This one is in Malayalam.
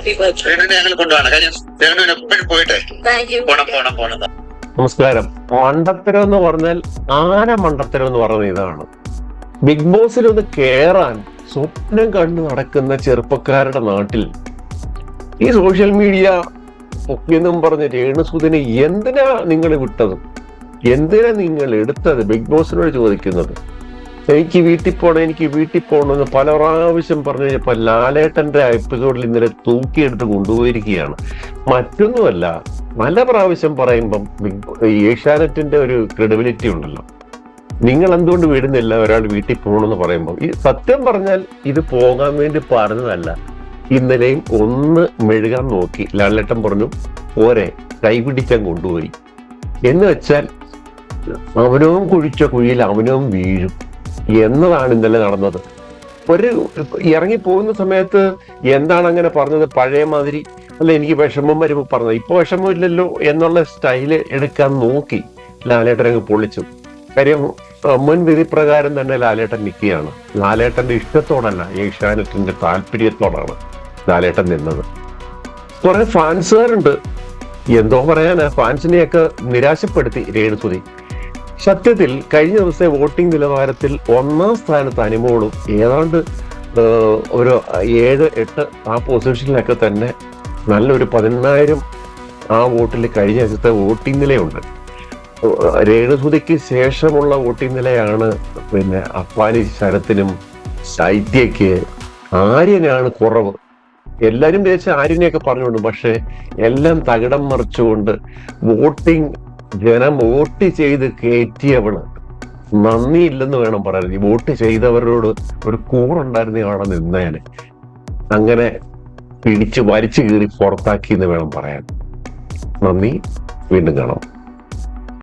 ഞങ്ങൾ കൊണ്ടുപോകണം. കാര്യം രേണുവിന് എപ്പോഴും പോയിട്ടെ പോണം. നമസ്കാരം. മണ്ടത്തരം എന്ന് പറഞ്ഞാൽ മണ്ടത്തരം എന്ന് പറഞ്ഞ ഇതാണ്. ബിഗ് ബോസിൽ ഒന്ന് കേറാൻ സ്വപ്നം കണ്ടു നടക്കുന്ന ചെറുപ്പക്കാരുടെ നാട്ടിൽ ഈ സോഷ്യൽ മീഡിയ ഒക്കെയെന്നും പറഞ്ഞ് രേണുസുദിനെ എന്തിനാ നിങ്ങൾ വിട്ടത്, എന്തിനാ നിങ്ങൾ എടുത്തത്? ബിഗ് ബോസിനോട് ചോദിക്കുന്നത്. എനിക്ക് വീട്ടിൽ പോകണമെന്ന് പല പ്രാവശ്യം പറഞ്ഞു കഴിഞ്ഞപ്പോൾ ലാലേട്ടന്റെ എപ്പിസോഡിൽ ഇന്നലെ തൂക്കിയെടുത്ത് കൊണ്ടുപോയിരിക്കുകയാണ്. മറ്റൊന്നുമല്ല, പല പ്രാവശ്യം പറയുമ്പം ഏഷ്യാനെറ്റിന്റെ ഒരു ക്രെഡിബിലിറ്റി ഉണ്ടല്ലോ. നിങ്ങൾ എന്തുകൊണ്ട് വിടുന്നില്ല ഒരാൾ വീട്ടിൽ പോകണമെന്ന് പറയുമ്പോൾ? ഈ സത്യം പറഞ്ഞാൽ ഇത് പോകാൻ വേണ്ടി പറഞ്ഞതല്ല. ഇന്നലെയും ഒന്ന് മെഴുകാൻ നോക്കി. ലാലേട്ടൻ പറഞ്ഞു പോരെ, കൈപിടിച്ചാൻ കൊണ്ടുപോയി. എന്ന് വെച്ചാൽ അവനവും കുഴിച്ച കുഴിയിൽ അവനവും വീഴും എന്നതാണ് ഇന്നലെ നടന്നത്. ഇറങ്ങി പോകുന്ന സമയത്ത് എന്താണ് അങ്ങനെ പറഞ്ഞത്? പഴയ മാതിരി അല്ല, എനിക്ക് വിഷമം വരുമ്പോൾ പറഞ്ഞത്. ഇപ്പൊ വിഷമമില്ലല്ലോ എന്നുള്ള സ്റ്റൈല് എടുക്കാൻ നോക്കി. ലാലേട്ടൻ അങ്ങ് പൊളിച്ചു. കാര്യം മുൻ വിധി പ്രകാരം തന്നെ ലാലേട്ടൻ നിൽക്കുകയാണ്. ലാലേട്ടന്റെ ഇഷ്ടത്തോടല്ല, ഏഷ്യാനെറ്റിന്റെ താല്പര്യത്തോടാണ് ലാലേട്ടൻ നിന്നത്. കുറെ ഫാൻസുകാരുണ്ട്, എന്തോ പറയാനാ, ഫാൻസിനെയൊക്കെ നിരാശപ്പെടുത്തി രേണുസുതി. സത്യത്തിൽ കഴിഞ്ഞ ദിവസത്തെ വോട്ടിംഗ് നിലവാരത്തിൽ 1ാം സ്ഥാനത്ത് അനുമോളും ഏതാണ്ട് ഒരു 7-8 ആ പൊസിഷനിലൊക്കെ തന്നെ നല്ലൊരു 10,000 ആ വോട്ടിൽ കഴിഞ്ഞ ദിവസത്തെ വോട്ടിംഗ് നിലയുണ്ട്. രേണുസുതിക്ക് ശേഷമുള്ള വോട്ടിംഗ് നിലയാണ് പിന്നെ അപ്പാനി ശരത്തിനും ശൈത്യക്ക്. ആര്യനാണ് കുറവ്. എല്ലാവരും വിചാരിച്ച ആര്യനെയൊക്കെ പറഞ്ഞുകൊണ്ട്, പക്ഷെ എല്ലാം തകിടം മറിച്ചുകൊണ്ട് ജനം വോട്ട് ചെയ്ത് കയറ്റിയവള് നന്ദിയില്ലെന്ന് വേണം പറയാൻ. ഈ വോട്ട് ചെയ്തവരോട് ഒരു കൂറുണ്ടായിരുന്ന അവിടെ നിന്നേനെ. അങ്ങനെ പിടിച്ച് വലിച്ചു കീറി പുറത്താക്കി എന്ന് വേണം പറയാൻ. നന്ദി, വീണ്ടും കാണാം.